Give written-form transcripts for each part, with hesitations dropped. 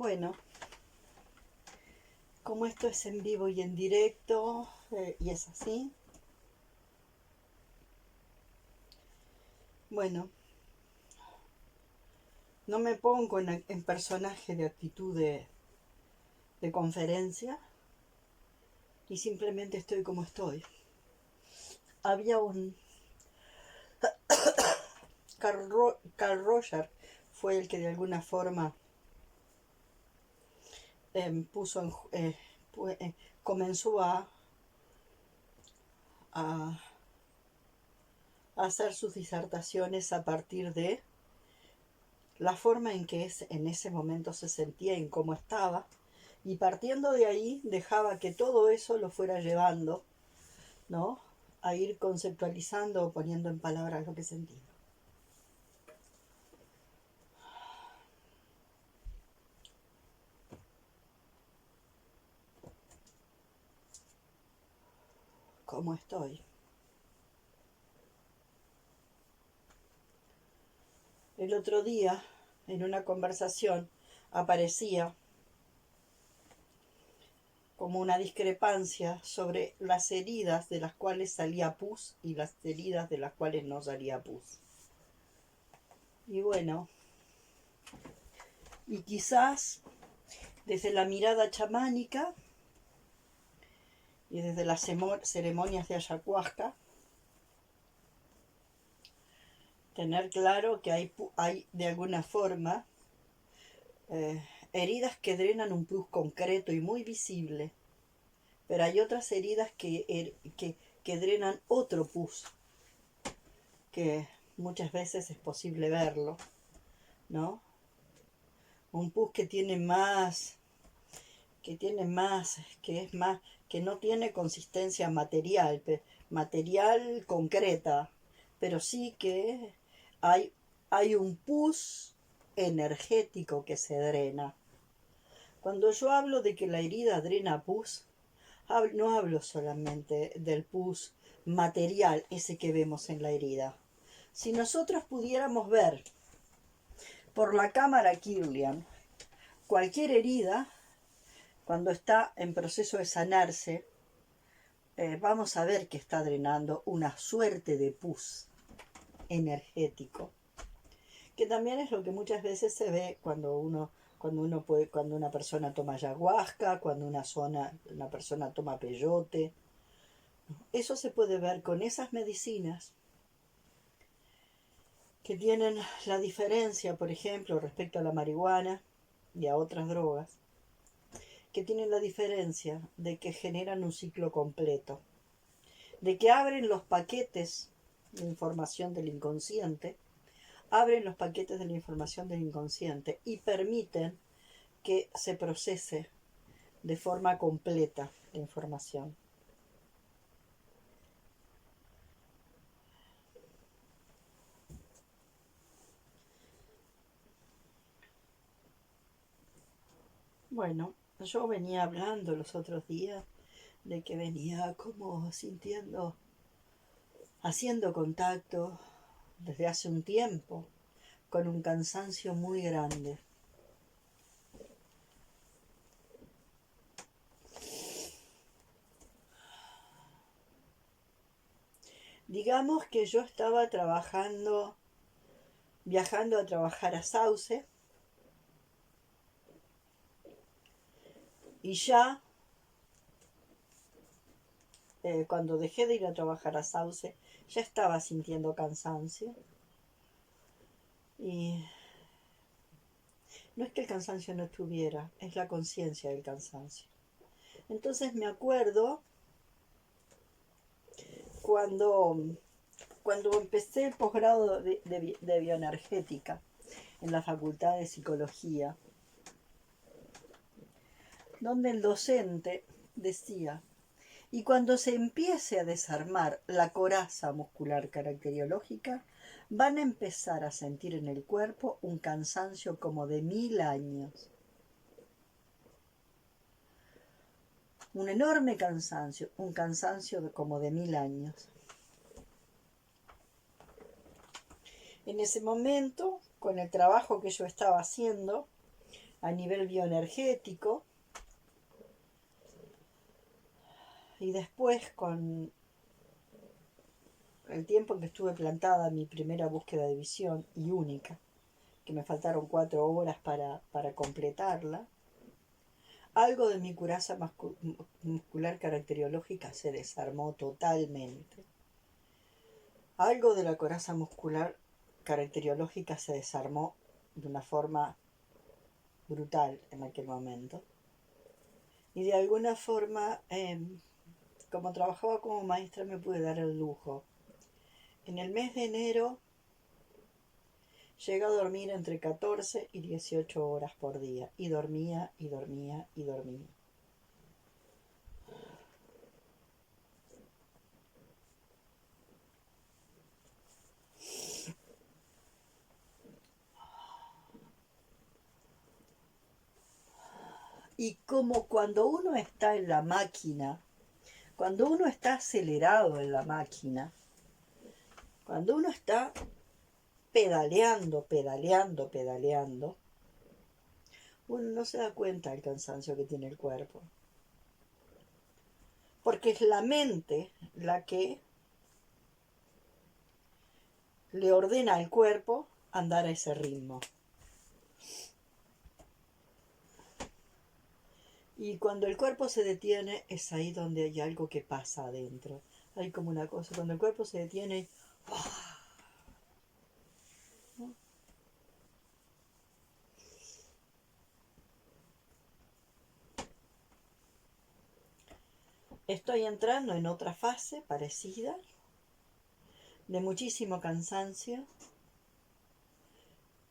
Bueno, como esto es en vivo y en directo, y es así, bueno, no me pongo en personaje de actitud de conferencia y simplemente estoy como estoy. Había un... Carl Roger fue el que de alguna forma puso en, comenzó a hacer sus disertaciones a partir de la forma en que en ese momento se sentía y en cómo estaba, y partiendo de ahí dejaba que todo eso lo fuera llevando, ¿no? A ir conceptualizando o poniendo en palabras lo que sentía. ¿Cómo estoy? El otro día, en una conversación, aparecía como una discrepancia sobre las heridas de las cuales salía pus y las heridas de las cuales no salía pus. Y bueno, y quizás desde la mirada chamánica y desde las ceremonias de ayahuasca, tener claro que hay de alguna forma heridas que drenan un plus concreto y muy visible, pero hay otras heridas que drenan otro pus, que muchas veces es posible verlo, ¿no? Un pus que es más, que no tiene consistencia material concreta, pero sí que hay, hay un pus energético que se drena. Cuando yo hablo de que la herida drena pus, no hablo solamente del pus material, ese que vemos en la herida. Si nosotros pudiéramos ver por la cámara Kirlian cualquier herida, cuando está en proceso de sanarse, vamos a ver que está drenando una suerte de pus energético, que también es lo que muchas veces se ve cuando una persona toma ayahuasca, cuando una persona toma peyote. Eso se puede ver con esas medicinas que tienen la diferencia, por ejemplo, respecto a la marihuana y a otras drogas, que tienen la diferencia de que generan un ciclo completo, de que abren los paquetes de información del inconsciente, y permiten que se procese de forma completa la información. Bueno, yo venía hablando los otros días de que venía como sintiendo, haciendo contacto desde hace un tiempo con un cansancio muy grande. Digamos que yo estaba viajando a trabajar a Sauce, y ya cuando dejé de ir a trabajar a Sauce, ya estaba sintiendo cansancio. Y no es que el cansancio no estuviera, es la conciencia del cansancio. Entonces me acuerdo cuando, cuando empecé el posgrado de bioenergética en la Facultad de Psicología, donde el docente decía: y cuando se empiece a desarmar la coraza muscular caracteriológica, van a empezar a sentir en el cuerpo un cansancio como de 1000 años. Un enorme cansancio, un cansancio como de 1000 años. En ese momento, con el trabajo que yo estaba haciendo, a nivel bioenergético. Y después, con el tiempo en que estuve plantada mi primera búsqueda de visión, y única, que me faltaron 4 horas para completarla, algo de mi coraza muscular caracteriológica se desarmó totalmente. Algo de la coraza muscular caracteriológica se desarmó de una forma brutal en aquel momento. Y de alguna forma, como trabajaba como maestra, me pude dar el lujo. En el mes de enero llegué a dormir entre 14 y 18 horas por día. Y dormía, y dormía, y dormía. Y como cuando uno está en la máquina, cuando uno está acelerado en la máquina, cuando uno está pedaleando, pedaleando, pedaleando, uno no se da cuenta del cansancio que tiene el cuerpo. Porque es la mente la que le ordena al cuerpo andar a ese ritmo. Y cuando el cuerpo se detiene, es ahí donde hay algo que pasa adentro. Hay como una cosa, cuando el cuerpo se detiene, ¿no? Estoy entrando en otra fase parecida, de muchísimo cansancio,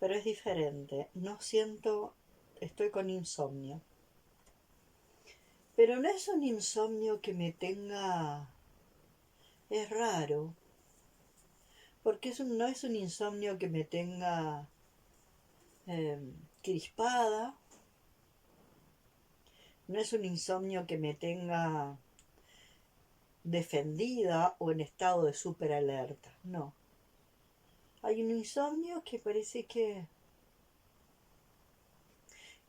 pero es diferente. No siento, estoy con insomnio. Pero no es un insomnio que me tenga, es raro, porque no es un insomnio que me tenga crispada, no es un insomnio que me tenga defendida o en estado de súper alerta, no. Hay un insomnio que parece que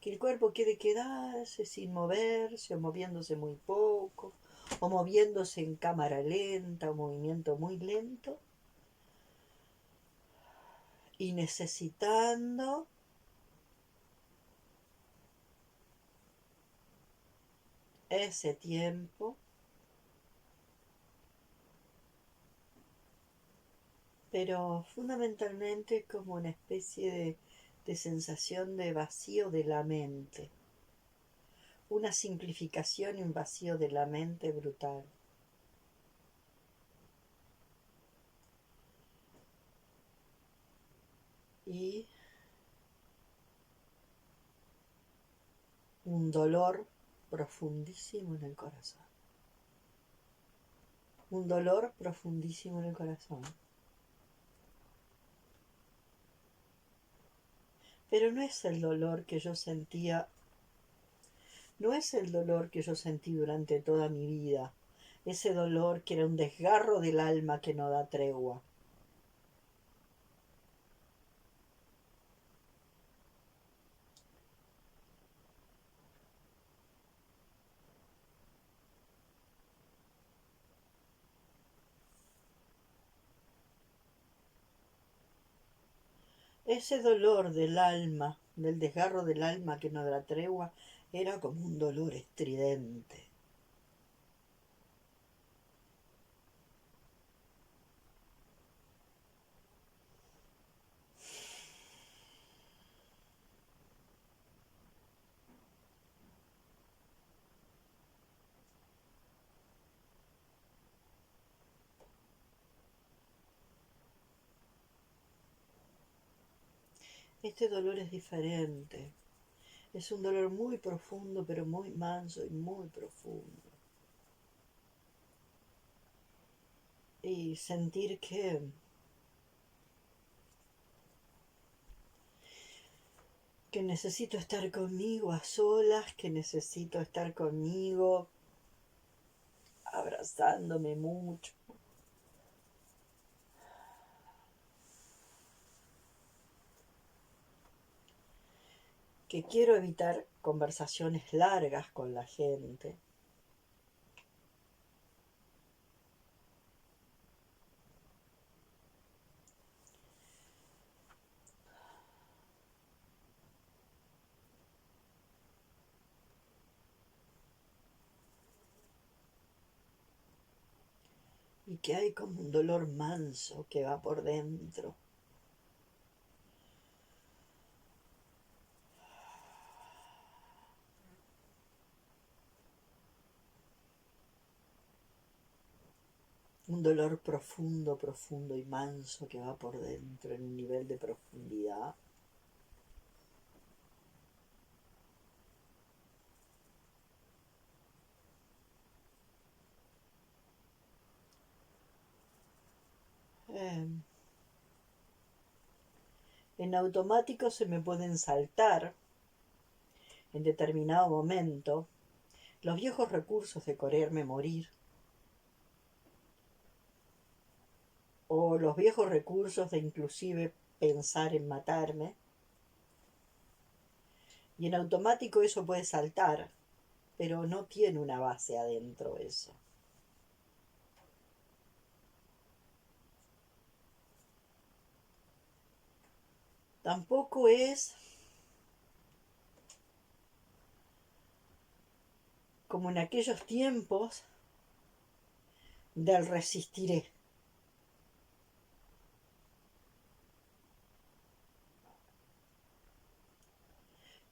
el cuerpo quiere quedarse sin moverse o moviéndose muy poco o moviéndose en cámara lenta o movimiento muy lento y necesitando ese tiempo, pero fundamentalmente como una especie de sensación de vacío de la mente, una simplificación y un vacío de la mente brutal. Y un dolor profundísimo en el corazón. Un dolor profundísimo en el corazón. Pero no es el dolor que yo sentía, no es el dolor que yo sentí durante toda mi vida, ese dolor que era un desgarro del alma que no da tregua. Ese dolor del alma, del desgarro del alma que no da tregua, era como un dolor estridente. Este dolor es diferente. Es un dolor muy profundo, pero muy manso y muy profundo. Y sentir que necesito estar conmigo a solas, que necesito estar conmigo abrazándome mucho, que quiero evitar conversaciones largas con la gente. Y que hay como un dolor manso que va por dentro. Un dolor profundo, profundo y manso que va por dentro en un nivel de profundidad. En automático se me pueden saltar en determinado momento los viejos recursos de quererme morir o los viejos recursos de inclusive pensar en matarme, y en automático eso puede saltar, pero no tiene una base adentro eso. Tampoco es como en aquellos tiempos del resistiré,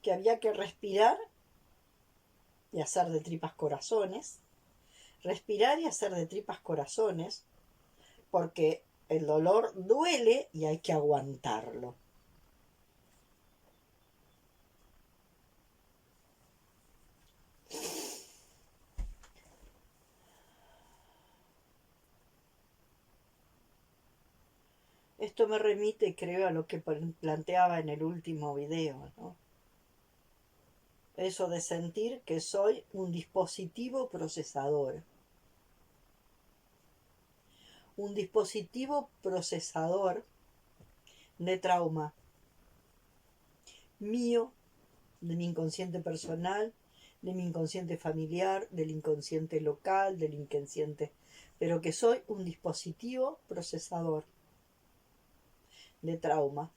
que había que respirar y hacer de tripas corazones, respirar y hacer de tripas corazones, porque el dolor duele y hay que aguantarlo. Esto me remite, creo, a lo que planteaba en el último video, ¿no? Eso de sentir que soy un dispositivo procesador. Un dispositivo procesador de trauma mío, de mi inconsciente personal, de mi inconsciente familiar, del inconsciente local, del inconsciente, pero que soy un dispositivo procesador de trauma.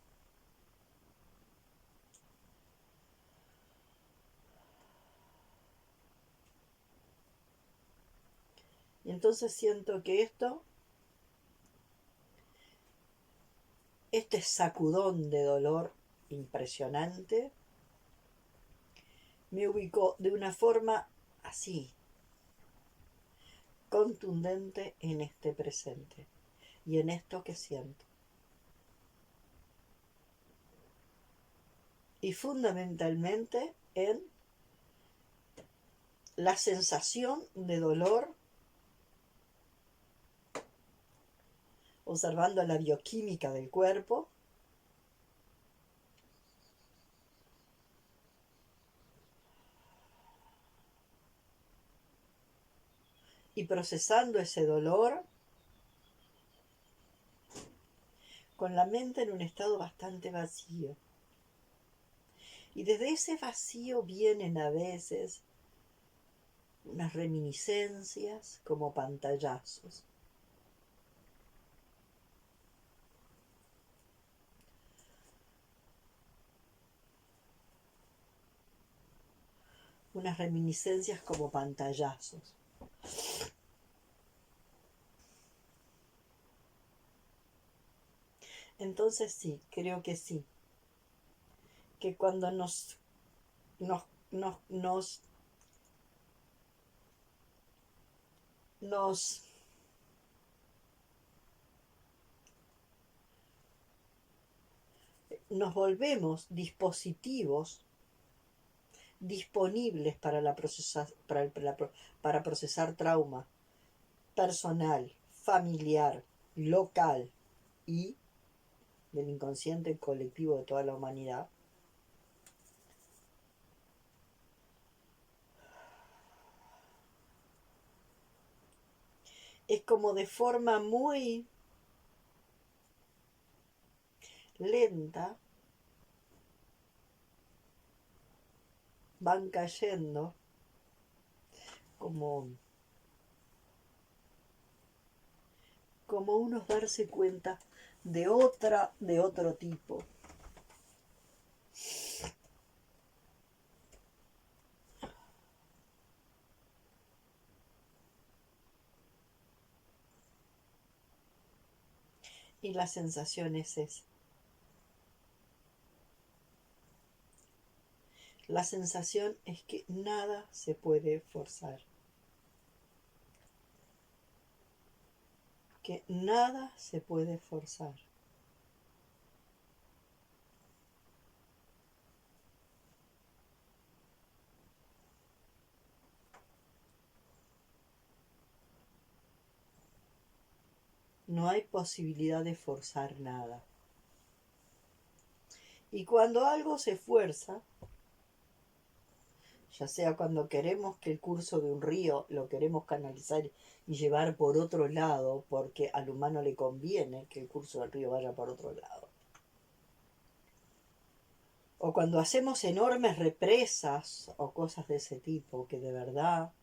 Y entonces siento que este sacudón de dolor impresionante, me ubicó de una forma así, contundente en este presente y en esto que siento. Y fundamentalmente en la sensación de dolor, observando la bioquímica del cuerpo, y procesando ese dolor con la mente en un estado bastante vacío. Y desde ese vacío vienen a veces unas reminiscencias como pantallazos. Unas reminiscencias como pantallazos. Entonces sí, creo que sí. Que cuando nos nos, nos volvemos dispositivos disponibles para, para procesar trauma personal, familiar, local y del inconsciente colectivo de toda la humanidad. Es como de forma muy lenta van cayendo como, como unos darse cuenta de otro tipo. Y la sensación es esa. La sensación es que nada se puede forzar. Que nada se puede forzar. No hay posibilidad de forzar nada. Y cuando algo se fuerza, ya sea cuando queremos que el curso de un río lo queremos canalizar y llevar por otro lado, porque al humano le conviene que el curso del río vaya por otro lado. O cuando hacemos enormes represas o cosas de ese tipo que de verdad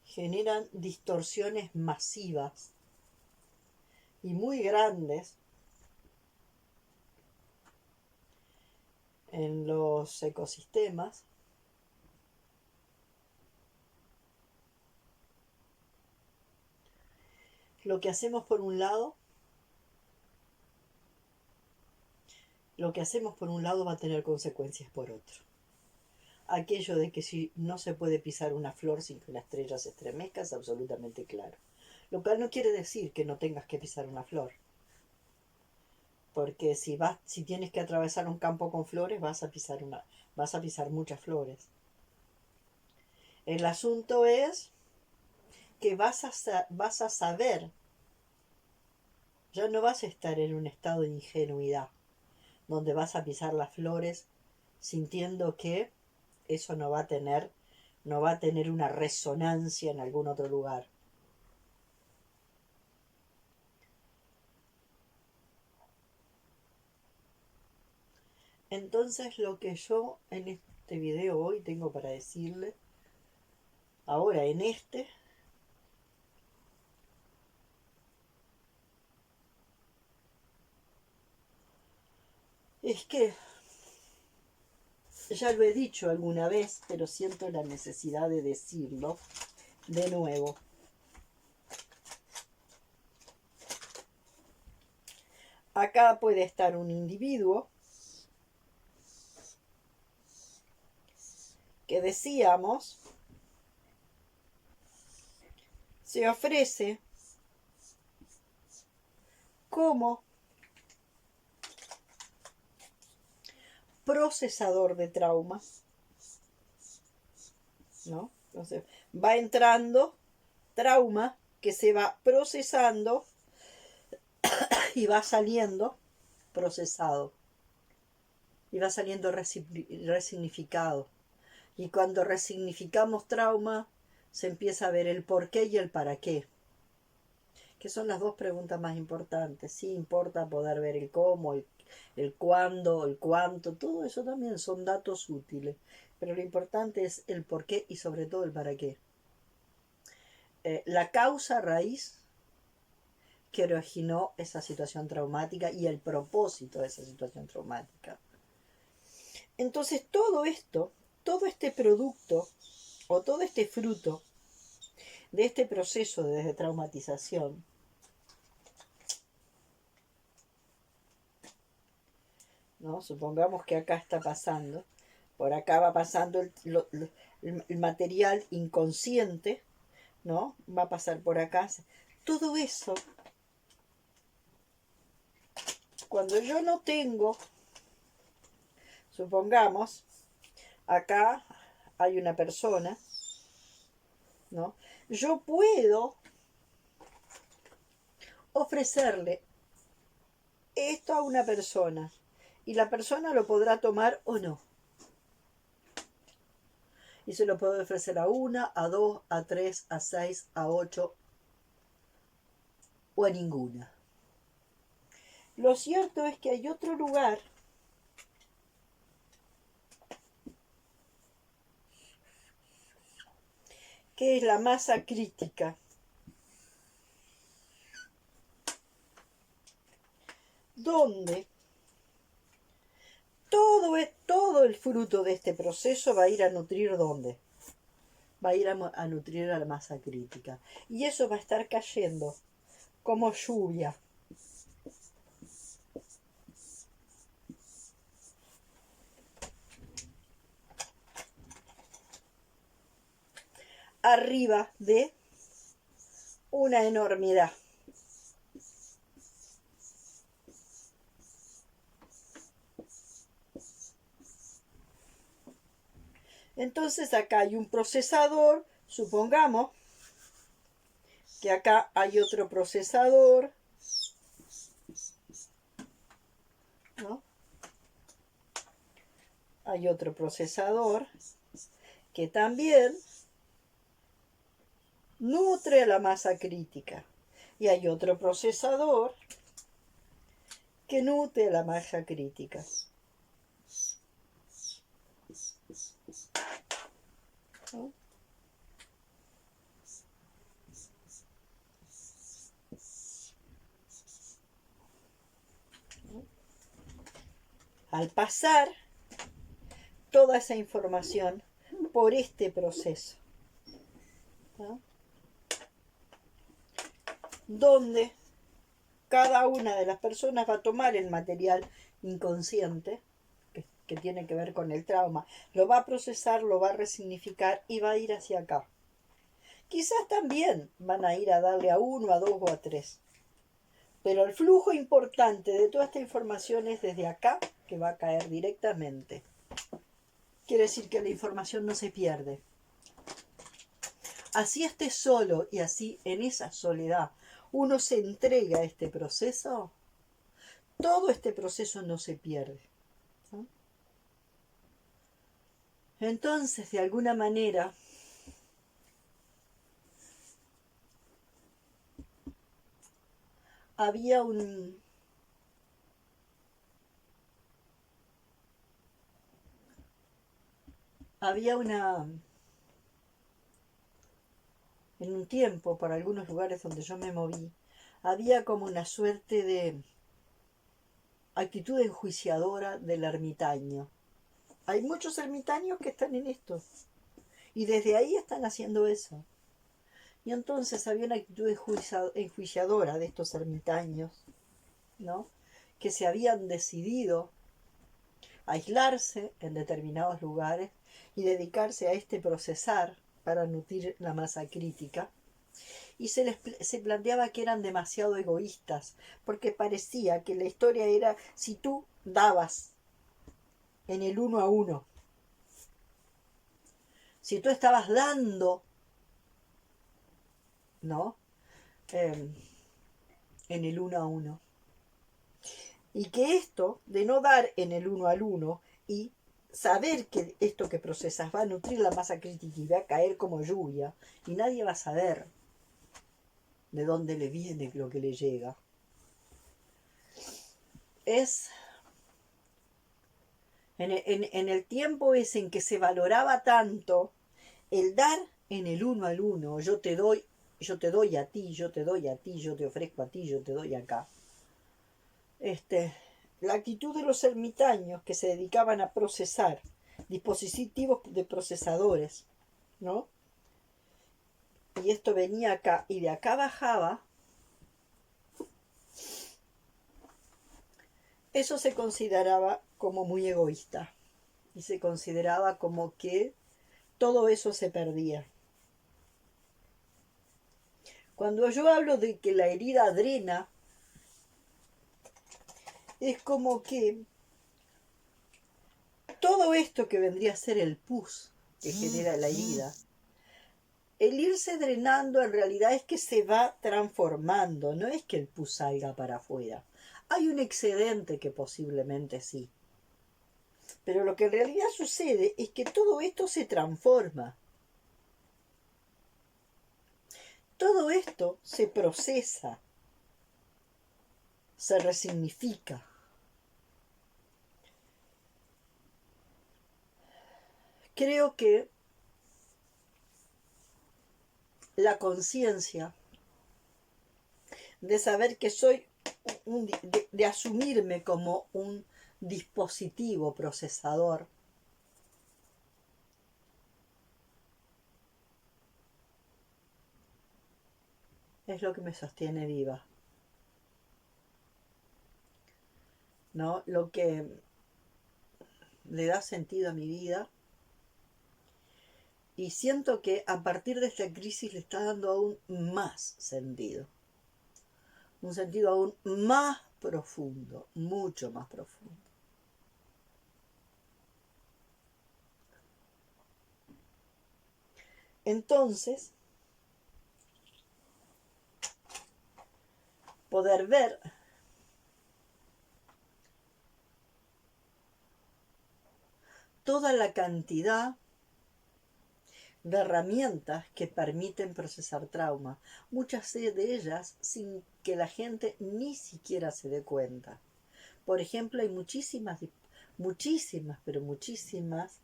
generan distorsiones masivas y muy grandes en los ecosistemas. Lo que hacemos por un lado, va a tener consecuencias por otro. Aquello de que si no se puede pisar una flor sin que una estrella se estremezca es absolutamente claro. Lo cual no quiere decir que no tengas que pisar una flor. Porque si tienes que atravesar un campo con flores, vas a pisar muchas flores. El asunto es que vas a saber, ya no vas a estar en un estado de ingenuidad, donde vas a pisar las flores sintiendo que eso no va a tener una resonancia en algún otro lugar. Entonces lo que yo en este video hoy tengo para decirle, ahora en es que ya lo he dicho alguna vez, pero siento la necesidad de decirlo de nuevo. Acá puede estar un individuo que decíamos se ofrece como procesador de traumas, ¿no? Entonces va entrando trauma que se va procesando y va saliendo procesado y va saliendo resignificado. Y cuando resignificamos trauma, se empieza a ver el por qué y el para qué, que son las dos preguntas más importantes. Sí importa poder ver el cómo, el cuándo, el cuánto, todo eso también son datos útiles, pero lo importante es el por qué y sobre todo el para qué. La causa raíz que originó esa situación traumática y el propósito de esa situación traumática. Entonces todo esto, todo este producto o todo este fruto de este proceso de destraumatización, ¿no? Supongamos que acá está pasando, por acá va pasando el material inconsciente, ¿no? Va a pasar por acá. Todo eso, cuando yo no tengo, supongamos, acá hay una persona, ¿no? Yo puedo ofrecerle esto a una persona y la persona lo podrá tomar o no. Y se lo puedo ofrecer a una, a dos, a tres, a seis, a ocho o a ninguna. Lo cierto es que hay otro lugar que es la masa crítica, donde todo el fruto de este proceso va a ir a nutrir ¿dónde? Va a ir a nutrir a la masa crítica. Y eso va a estar cayendo como lluvia. Arriba de una enormidad. Entonces acá hay un procesador, supongamos que acá hay otro procesador, ¿no? Hay otro procesador que también nutre a la masa crítica. Y hay otro procesador que nutre a la masa crítica. ¿No? Al pasar toda esa información por este proceso, ¿no? Donde cada una de las personas va a tomar el material inconsciente que tiene que ver con el trauma, lo va a procesar, lo va a resignificar y va a ir hacia acá. Quizás también van a ir a darle a 1, a 2 o a 3. Pero el flujo importante de toda esta información es desde acá, que va a caer directamente. Quiere decir que la información no se pierde. Así esté solo y así en esa soledad uno se entrega a este proceso, todo este proceso no se pierde, ¿no? Entonces, de alguna manera, había una, en un tiempo, por algunos lugares donde yo me moví, había como una suerte de actitud enjuiciadora del ermitaño. Hay muchos ermitaños que están en esto y desde ahí están haciendo eso. Y entonces había una actitud enjuiciadora de estos ermitaños, ¿no? Que se habían decidido a aislarse en determinados lugares y dedicarse a este procesar para nutrir la masa crítica. Y se planteaba que eran demasiado egoístas, porque parecía que la historia era si tú dabas en el 1 a 1, si tú estabas dando, ¿no? En el 1 a 1. Y que esto de no dar en el 1 al 1 y saber que esto que procesas va a nutrir la masa crítica y va a caer como lluvia y nadie va a saber de dónde le viene lo que le llega. Es en el tiempo ese en que se valoraba tanto el dar en el 1 al 1, yo te doy a ti, yo te doy a ti, yo te ofrezco a ti, yo te doy acá. La actitud de los ermitaños que se dedicaban a procesar, dispositivos de procesadores, ¿no? Y esto venía acá y de acá bajaba, eso se consideraba como muy egoísta y se consideraba como que todo eso se perdía. Cuando yo hablo de que la herida drena, es como que todo esto que vendría a ser el pus que genera la herida, el irse drenando en realidad es que se va transformando, no es que el pus salga para afuera. Hay un excedente que posiblemente sí. Pero lo que en realidad sucede es que todo esto se transforma. Todo esto se procesa. se resignifica. Creo que la conciencia de saber que soy de asumirme como un dispositivo procesador, es lo que me sostiene viva, ¿no? Lo que le da sentido a mi vida. Y siento que a partir de esta crisis le está dando aún más sentido. Un sentido aún más profundo, mucho más profundo. Entonces, poder ver toda la cantidad de herramientas que permiten procesar trauma, muchas de ellas sin que la gente ni siquiera se dé cuenta. Por ejemplo, hay muchísimas, pero muchísimas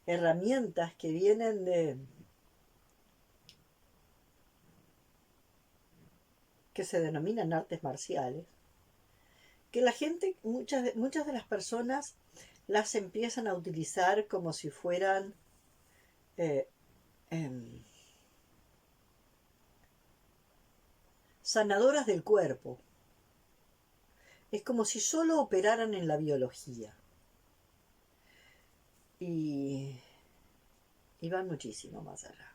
herramientas que vienen que se denominan artes marciales, que la gente, muchas de las personas las empiezan a utilizar como si fueran sanadoras del cuerpo. Es como si solo operaran en la biología. Y van muchísimo más allá.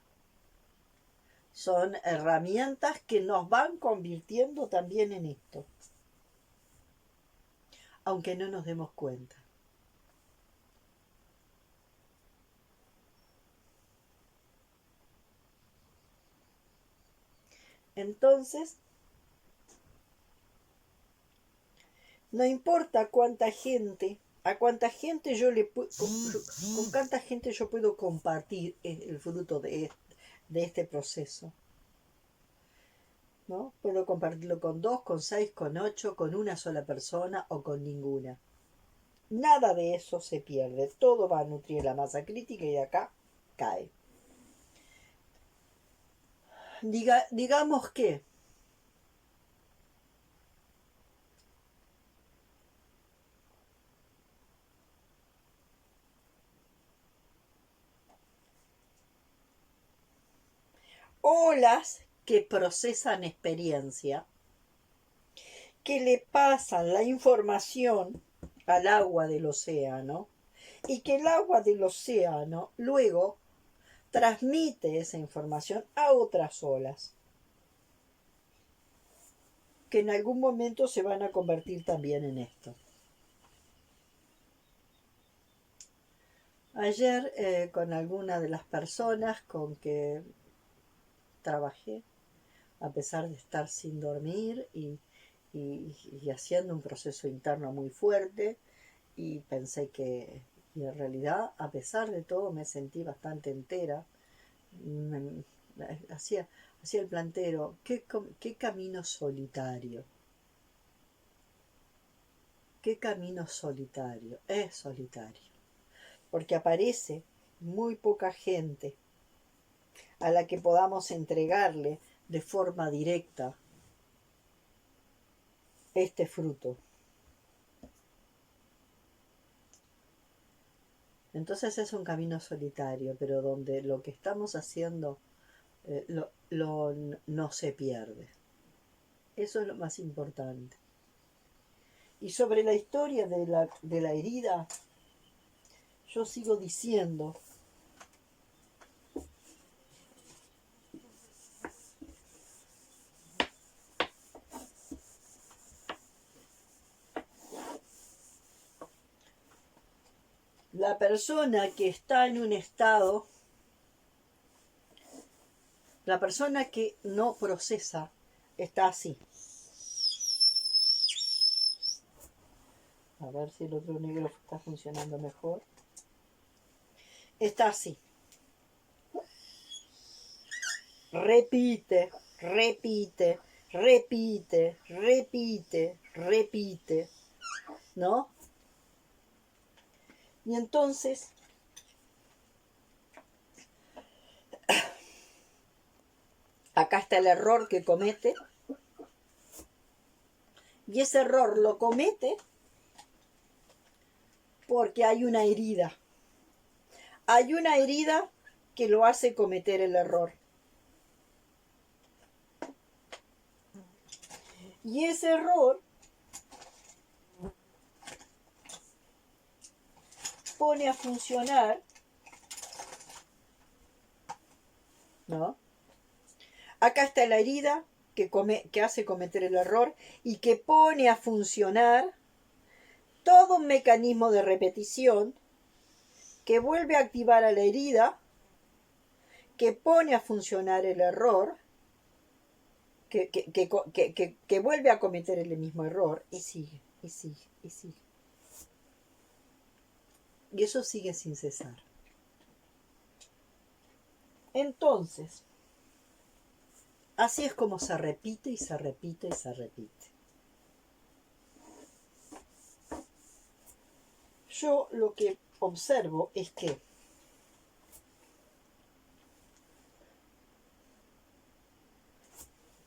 Son herramientas que nos van convirtiendo también en esto, aunque no nos demos cuenta. Entonces, no importa cuánta gente, a cuánta gente con cuánta gente yo puedo compartir el fruto de este proceso, ¿no? Puedo compartirlo con 2, con 6, con 8, con una sola persona o con ninguna. Nada de eso se pierde, todo va a nutrir la masa crítica y de acá cae. Digamos que olas que procesan experiencia, que le pasan la información al agua del océano y que el agua del océano luego transmite esa información a otras olas que en algún momento se van a convertir también en esto. Ayer con alguna de las personas con que trabajé, a pesar de estar sin dormir y haciendo un proceso interno muy fuerte, y pensé que y en realidad, a pesar de todo, me sentí bastante entera. Hacía el plantero, qué camino solitario. Qué camino solitario. Es solitario. Porque aparece muy poca gente a la que podamos entregarle de forma directa este fruto. Entonces es un camino solitario, pero donde lo que estamos haciendo no se pierde. Eso es lo más importante. Y sobre la historia de la herida, yo sigo diciendo la persona que está en un estado, la persona que no procesa, está así. A ver si el otro negro está funcionando mejor. Está así. Repite, repite, repite, repite, repite, ¿no? Y entonces, acá está el error que comete, y ese error lo comete porque hay una herida. Hay una herida que lo hace cometer el error. Y ese error pone a funcionar, ¿no? Acá está la herida que hace cometer el error y que pone a funcionar todo un mecanismo de repetición que vuelve a activar a la herida, que pone a funcionar el error, que vuelve a cometer el mismo error y sigue, y sigue, y sigue. Y eso sigue sin cesar. Entonces, así es como se repite y se repite y se repite. Yo lo que observo es que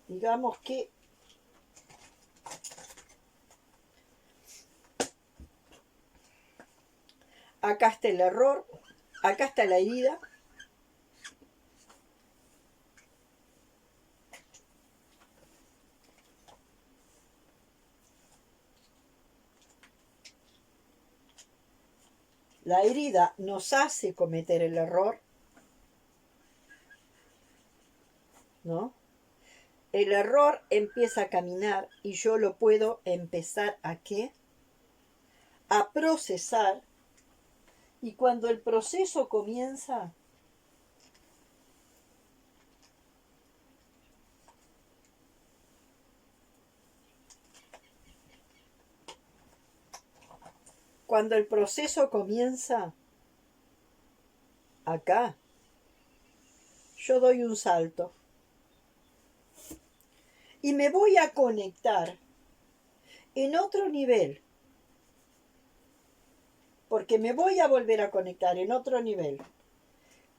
digamos que acá está el error, acá está la herida, la herida nos hace cometer el error, ¿no? El error empieza a caminar y yo lo puedo empezar ¿a qué? A procesar. Y cuando el proceso comienza, acá, yo doy un salto y me voy a conectar en otro nivel, porque me voy a volver a conectar en otro nivel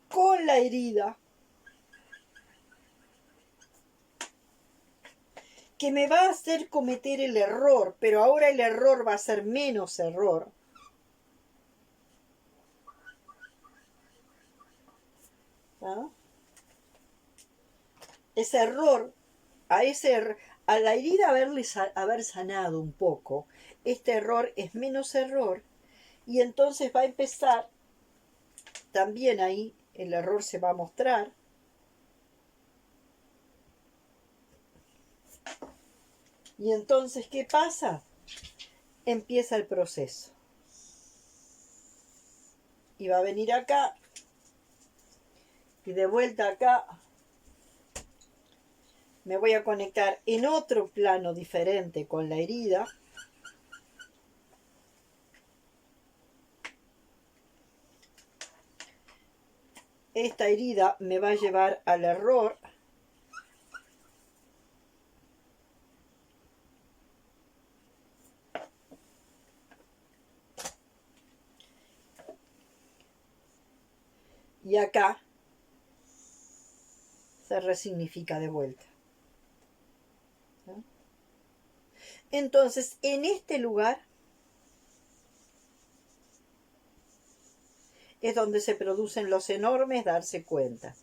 con la herida que me va a hacer cometer el error, pero ahora el error va a ser menos error. ¿Ah? Ese error, a la herida haber sanado un poco, este error es menos error y entonces va a empezar, también ahí el error se va a mostrar. Y entonces, ¿qué pasa? Empieza el proceso. Y va a venir acá y de vuelta acá me voy a conectar en otro plano diferente con la herida. Esta herida me va a llevar al error. Y acá se resignifica de vuelta. ¿No? Entonces, en este lugar es donde se producen los enormes darse cuenta.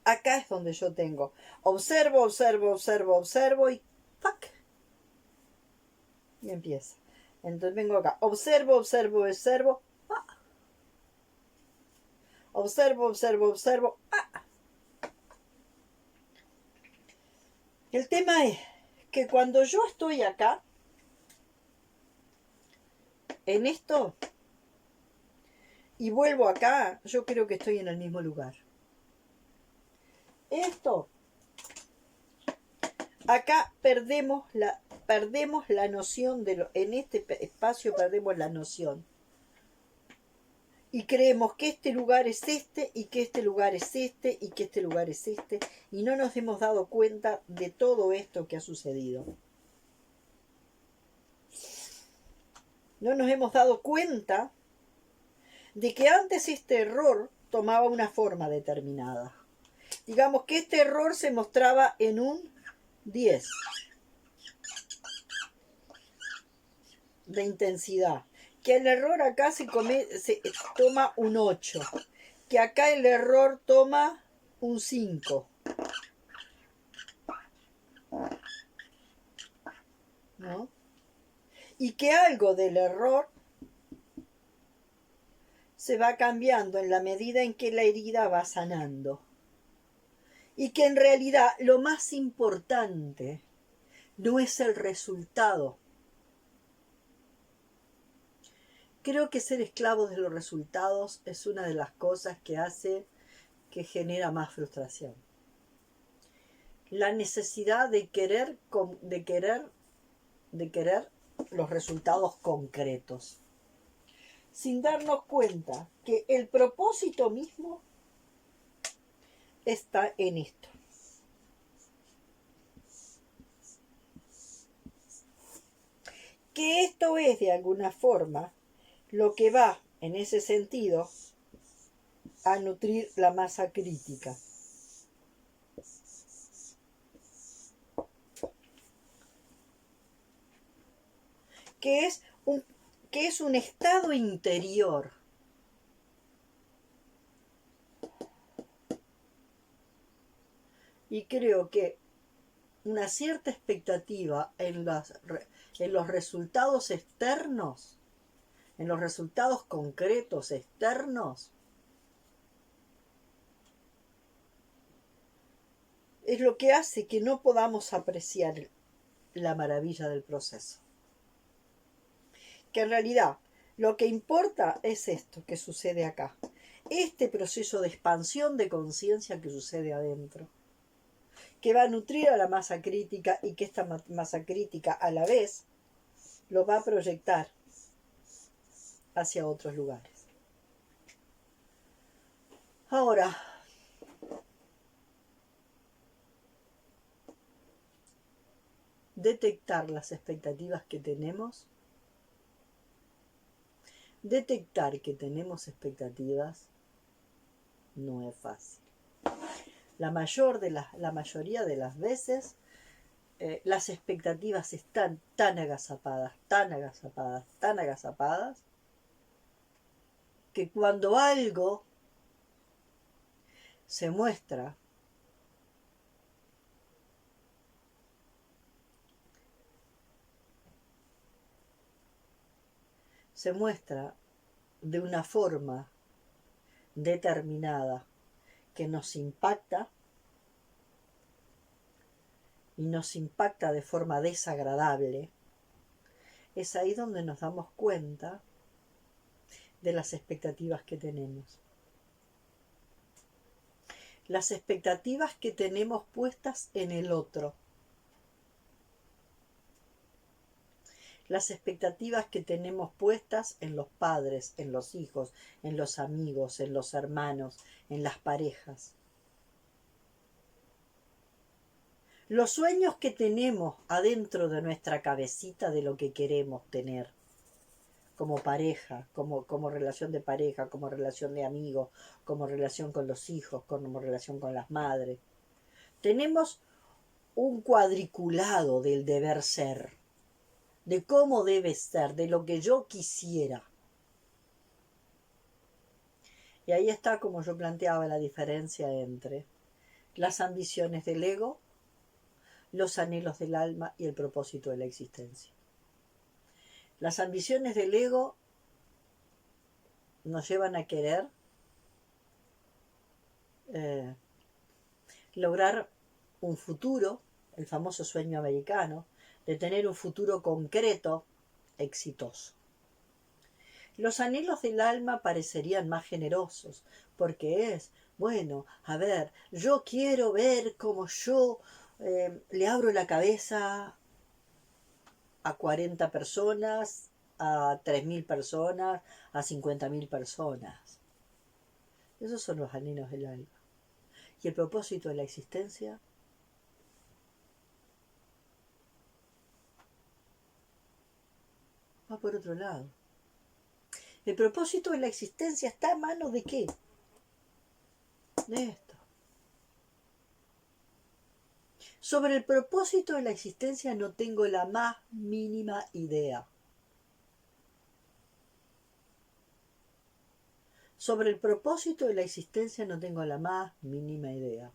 Acá es donde yo tengo. Observo, observo, observo, observo y ¡pac! Y empieza. Entonces vengo acá. Observo, observo, observo. ¡Ah! Observo, observo, observo. ¡Ah! El tema es que cuando yo estoy acá, en esto, y vuelvo acá, yo creo que estoy en el mismo lugar. Esto, acá perdemos la noción de en este espacio perdemos la noción. Y creemos que este lugar es este, y que este lugar es este, y que este lugar es este, y no nos hemos dado cuenta de todo esto que ha sucedido. no nos hemos dado cuenta de que antes este error tomaba una forma determinada. Digamos que este error se mostraba en un 10 de intensidad, que el error acá se toma un 8, que acá el error toma un 5, ¿no? Y que algo del error se va cambiando en la medida en que la herida va sanando. Y que en realidad lo más importante no es el resultado. Creo que ser esclavos de los resultados es una de las cosas que hace que genera más frustración. La necesidad de querer los resultados concretos, sin darnos cuenta que el propósito mismo está en esto. Que esto es de alguna forma lo que va, en ese sentido, a nutrir la masa crítica. Que es un estado interior y creo que una cierta expectativa en los resultados externos, en los resultados concretos externos, es lo que hace que no podamos apreciar la maravilla del proceso. Que en realidad lo que importa es esto que sucede acá, este proceso de expansión de conciencia que sucede adentro, que va a nutrir a la masa crítica y que esta masa crítica a la vez lo va a proyectar hacia otros lugares. Ahora, detectar las expectativas que tenemos, detectar que tenemos expectativas no es fácil. La mayoría de las veces las expectativas están tan agazapadas, que cuando algo se muestra de una forma determinada que nos impacta y nos impacta de forma desagradable, es ahí donde nos damos cuenta de las expectativas que tenemos. Las expectativas que tenemos puestas en el otro. Las expectativas que tenemos puestas en los padres, en los hijos, en los amigos, en los hermanos, en las parejas. Los sueños que tenemos adentro de nuestra cabecita de lo que queremos tener como pareja, como relación de pareja, como relación de amigos, como relación con los hijos, como relación con las madres. Tenemos un cuadriculado del deber ser, de cómo debe ser, de lo que yo quisiera. Y ahí está, como yo planteaba, la diferencia entre las ambiciones del ego, los anhelos del alma y el propósito de la existencia. Las ambiciones del ego nos llevan a querer lograr un futuro, el famoso sueño americano, de tener un futuro concreto, exitoso. Los anhelos del alma parecerían más generosos, porque es, bueno, a ver, yo quiero ver cómo yo le abro la cabeza a 40 personas, a 3.000 personas, a 50.000 personas. Esos son los anhelos del alma. Y el propósito de la existencia va por otro lado. El propósito de la existencia está a mano de qué? De esto. Sobre el propósito de la existencia no tengo la más mínima idea. Sobre el propósito de la existencia no tengo la más mínima idea.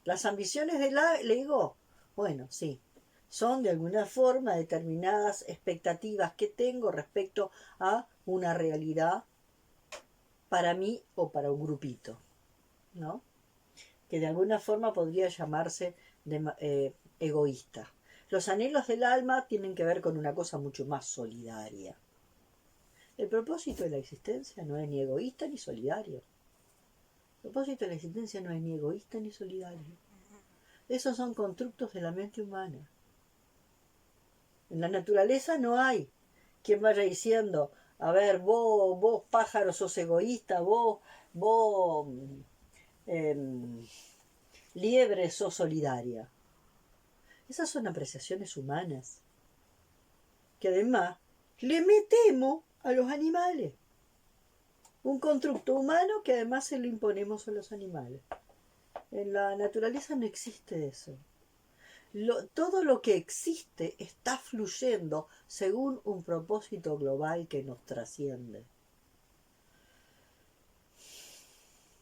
Las ambiciones del ego, bueno, sí, son de alguna forma determinadas expectativas que tengo respecto a una realidad para mí o para un grupito, ¿no? Que de alguna forma podría llamarse egoísta. Los anhelos del alma tienen que ver con una cosa mucho más solidaria. El propósito de la existencia no es ni egoísta ni solidario. El propósito de la existencia no es ni egoísta ni solidario. Esos son constructos de la mente humana. En la naturaleza no hay quien vaya diciendo, a ver, vos pájaro sos egoísta, vos liebre sos solidaria. Esas son apreciaciones humanas que además le metemos a los animales. Un constructo humano que además se lo imponemos a los animales. En la naturaleza no existe eso. Todo lo que existe está fluyendo según un propósito global que nos trasciende.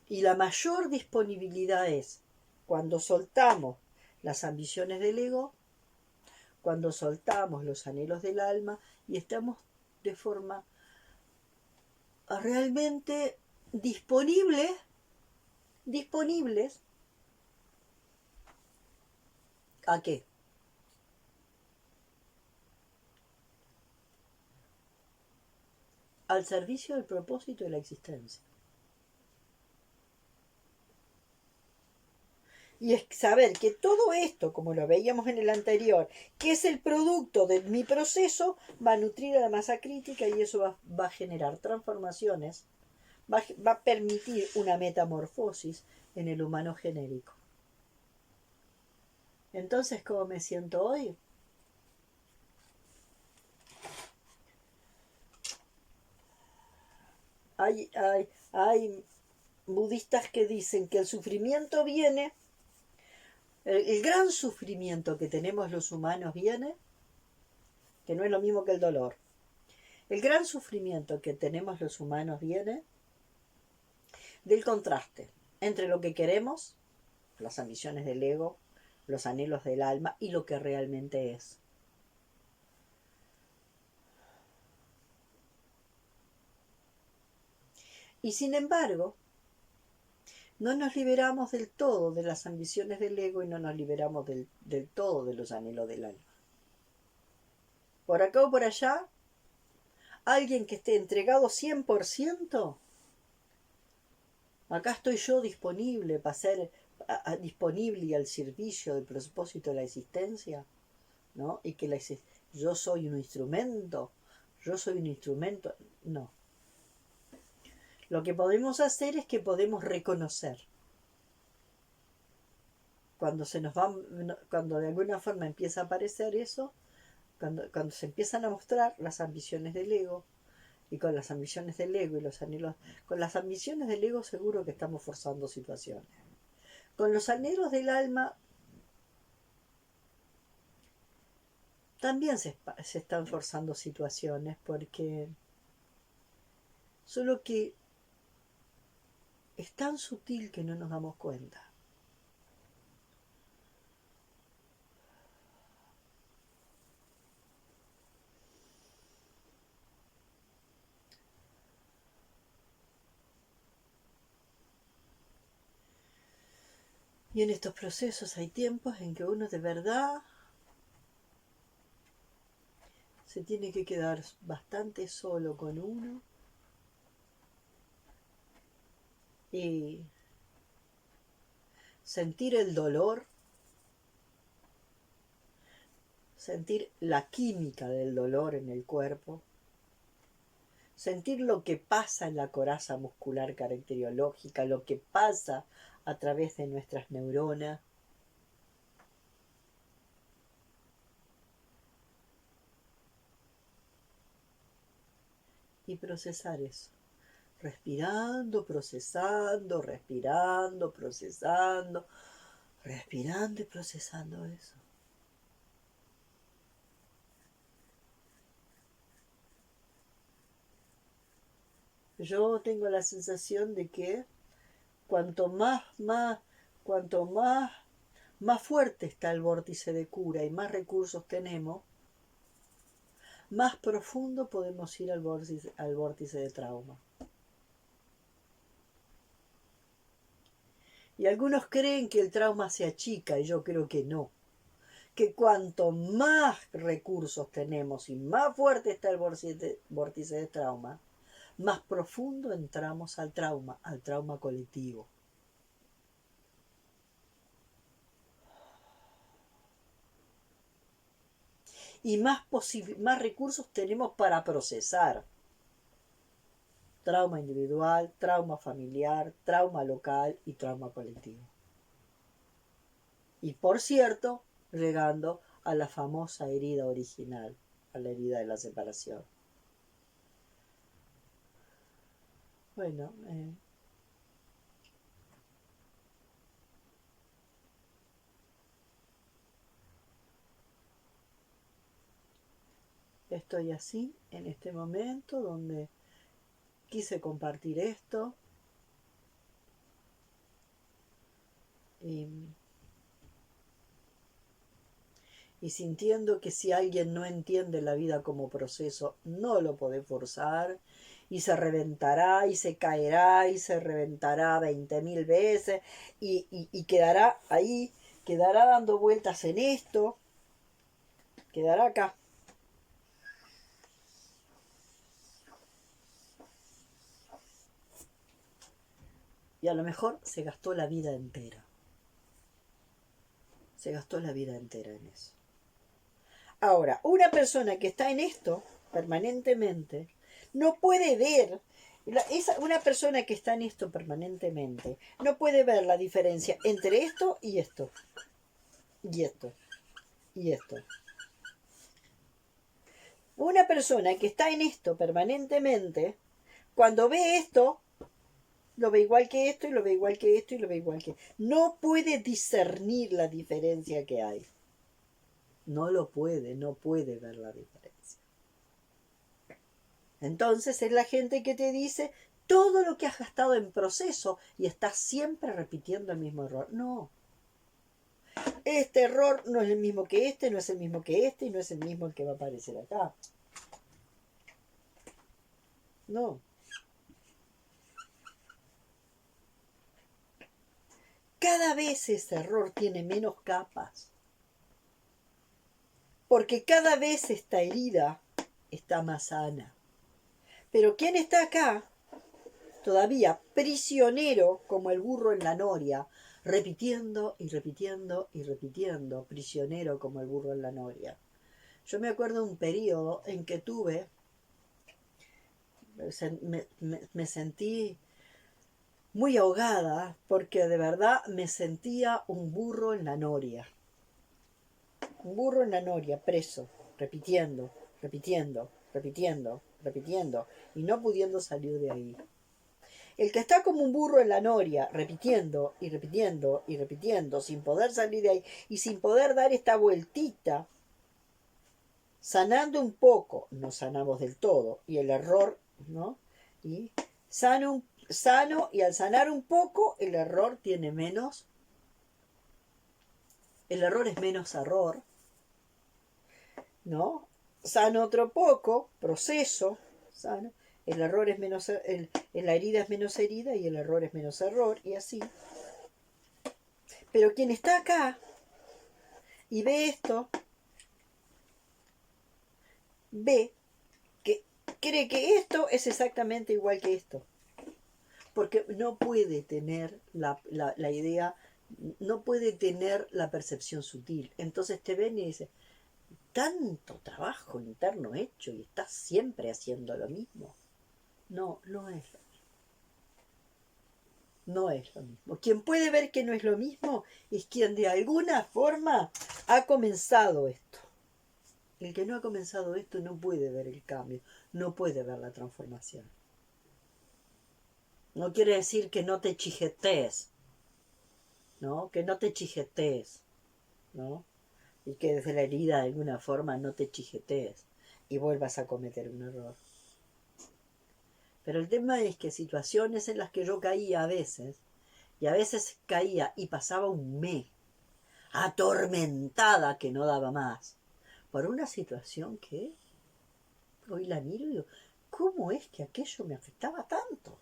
Y la mayor disponibilidad es cuando soltamos las ambiciones del ego, cuando soltamos los anhelos del alma y estamos de forma realmente disponibles ¿a qué? Al servicio del propósito de la existencia. Y es saber que todo esto, como lo veíamos en el anterior, que es el producto de mi proceso, va a nutrir a la masa crítica y eso va a generar transformaciones, va a permitir una metamorfosis en el humano genérico. Entonces, ¿cómo me siento hoy? Hay budistas que dicen que el sufrimiento viene, el gran sufrimiento que tenemos los humanos viene, que no es lo mismo que el dolor. El gran sufrimiento que tenemos los humanos viene del contraste entre lo que queremos, las ambiciones del ego, los anhelos del alma y lo que realmente es. Y sin embargo, no nos liberamos del todo de las ambiciones del ego y no nos liberamos del todo de los anhelos del alma. Por acá o por allá, alguien que esté entregado 100%, acá estoy yo disponible para ser disponible y al servicio del propósito de la existencia, ¿no? Y que yo soy un instrumento, no. Lo que podemos hacer es que podemos reconocer cuando cuando de alguna forma empieza a aparecer eso, cuando se empiezan a mostrar las ambiciones del ego, y con las ambiciones del ego y los anhelos, con las ambiciones del ego seguro que estamos forzando situaciones. Con los anhelos del alma también se están forzando situaciones porque solo que es tan sutil que no nos damos cuenta. Y en estos procesos hay tiempos en que uno de verdad se tiene que quedar bastante solo con uno y sentir el dolor, sentir la química del dolor en el cuerpo, sentir lo que pasa en la coraza muscular caracteriológica, lo que pasa a través de nuestras neuronas. y procesar eso. Respirando, procesando, respirando, procesando, respirando y procesando eso. Yo tengo la sensación de que cuanto más fuerte está el vórtice de cura y más recursos tenemos, más profundo podemos ir al vórtice de trauma. Y algunos creen que el trauma se achica y yo creo que no. Que cuanto más recursos tenemos y más fuerte está el vórtice de trauma, más profundo entramos al trauma colectivo. Y más recursos tenemos para procesar. Trauma individual, trauma familiar, trauma local y trauma colectivo. Y por cierto, llegando a la famosa herida original, a la herida de la separación. Bueno, estoy así en este momento donde quise compartir esto y sintiendo que si alguien no entiende la vida como proceso, no lo podés forzar y se reventará y se caerá y se reventará 20.000 veces y quedará ahí, quedará dando vueltas en esto, quedará acá. Y a lo mejor se gastó la vida entera. Se gastó la vida entera en eso. Ahora, una persona que está en esto permanentemente no puede ver, una persona que está en esto permanentemente no puede ver la diferencia entre esto y esto, y esto, y esto. Una persona que está en esto permanentemente, cuando ve esto, lo ve igual que esto, y lo ve igual que esto, y lo ve igual que... No puede discernir la diferencia que hay. No puede ver la diferencia. Entonces es la gente que te dice todo lo que has gastado en proceso y estás siempre repitiendo el mismo error. No. Este error no es el mismo que este, no es el mismo que este y no es el mismo el que va a aparecer acá. No. Cada vez ese error tiene menos capas. Porque cada vez esta herida está más sana. Pero ¿quién está acá? Todavía prisionero como el burro en la noria, repitiendo y repitiendo y repitiendo, prisionero como el burro en la noria. Yo me acuerdo de un periodo en que me sentí muy ahogada porque de verdad me sentía un burro en la noria. Un burro en la noria, preso, repitiendo, repitiendo, repitiendo, repitiendo y no pudiendo salir de ahí. El que está como un burro en la noria, repitiendo y repitiendo y repitiendo, sin poder salir de ahí y sin poder dar esta vueltita, sanando un poco, no sanamos del todo, y el error, ¿no? Y sano y al sanar un poco, el error tiene menos, el error es menos error, ¿no? Sano otro poco, proceso, sano, el error es menos, la herida es menos herida y el error es menos error, y así. Pero quien está acá y ve esto, ve que cree que esto es exactamente igual que esto. Porque no puede tener la idea, no puede tener la percepción sutil. Entonces te ven y dicen, tanto trabajo interno hecho y estás siempre haciendo lo mismo. No, no es lo mismo. No es lo mismo. Quien puede ver que no es lo mismo es quien de alguna forma ha comenzado esto. El que no ha comenzado esto no puede ver el cambio, no puede ver la transformación. No quiere decir que no te chijetees, ¿no? Que no te chijetees, ¿no? Y que desde la herida de alguna forma no te chijetees y vuelvas a cometer un error. Pero el tema es que situaciones en las que yo caía a veces, y a veces caía y pasaba un mes atormentada que no daba más, por una situación que hoy la miro y digo, ¿cómo es que aquello me afectaba tanto?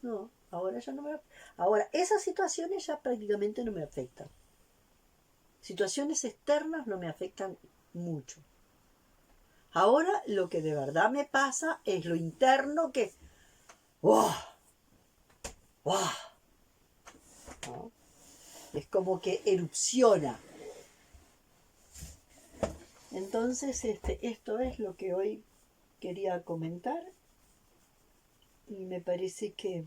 No, ahora ya no me... Ahora, esas situaciones ya prácticamente no me afectan. Situaciones externas no me afectan mucho. Ahora lo que de verdad me pasa es lo interno que... ¡Wow! ¡Wow! ¿No? Es como que erupciona. Entonces, esto es lo que hoy quería comentar. Y me parece que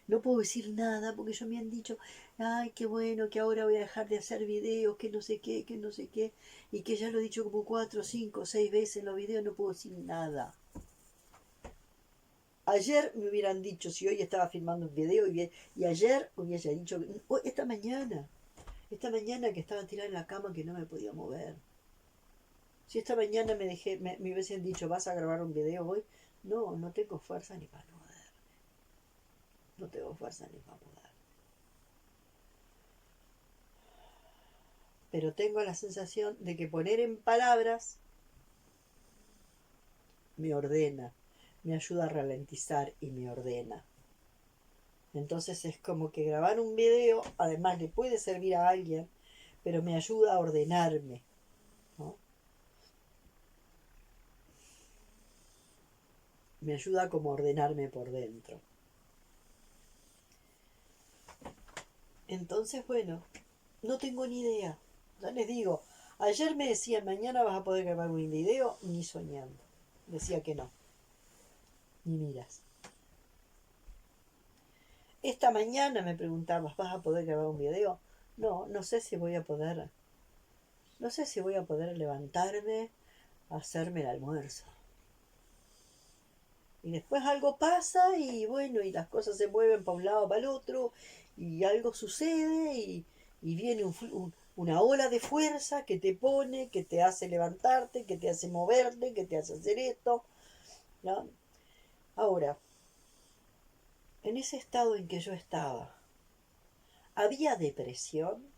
no puedo decir nada porque ellos me han dicho, ay, qué bueno, que ahora voy a dejar de hacer videos, que no sé qué, que no sé qué, y que ya lo he dicho como 4, 5, 6 veces en los videos, no puedo decir nada. Ayer me hubieran dicho, si hoy estaba filmando un video y ayer hubiese dicho, esta mañana que estaba tirada en la cama que no me podía mover. Si esta mañana me hubiesen dicho, ¿vas a grabar un video hoy? No, no tengo fuerza ni para mover. No tengo fuerza ni para mover. Pero tengo la sensación de que poner en palabras me ordena, me ayuda a ralentizar y me ordena. Entonces es como que grabar un video, además le puede servir a alguien, pero me ayuda a ordenarme, ¿no? Me ayuda como a ordenarme por dentro. Entonces, bueno, no tengo ni idea. Ya les digo, ayer me decían, mañana vas a poder grabar un video, ni soñando. Decía que no, ni miras. Esta mañana me preguntabas, ¿vas a poder grabar un video? No, no sé si voy a poder. No sé si voy a poder levantarme a hacerme el almuerzo. Y después algo pasa y bueno, y las cosas se mueven para un lado, para el otro, y algo sucede y viene una ola de fuerza que te pone, que te hace levantarte, que te hace moverte, que te hace hacer esto, ¿no? Ahora, en ese estado en que yo estaba, ¿había depresión?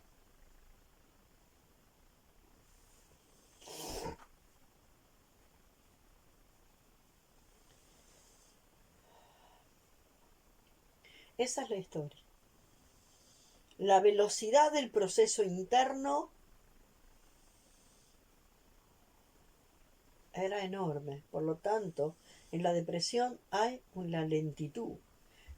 Esa es la historia. La velocidad del proceso interno era enorme. Por lo tanto, en la depresión hay una lentitud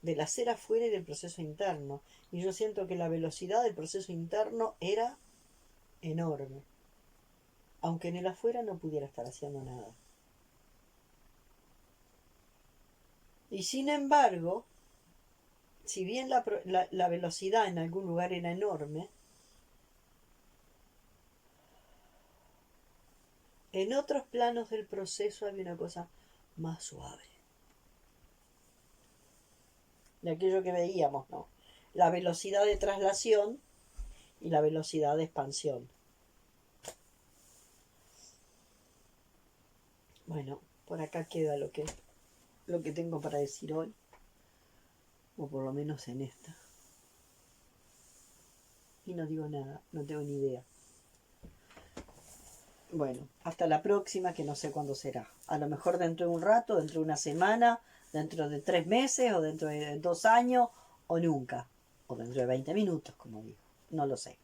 del hacer afuera y del proceso interno. Y yo siento que la velocidad del proceso interno era enorme. Aunque en el afuera no pudiera estar haciendo nada. Y sin embargo, si bien la velocidad en algún lugar era enorme, en otros planos del proceso había una cosa más suave. De aquello que veíamos, ¿no? La velocidad de traslación y la velocidad de expansión. Bueno, por acá queda lo que tengo para decir hoy, o por lo menos en esta. Y no digo nada, no tengo ni idea. Bueno, hasta la próxima, que no sé cuándo será. A lo mejor dentro de un rato, dentro de una semana, dentro de 3 meses, o dentro de 2 años, o nunca. O dentro de 20 minutos, como digo. No lo sé.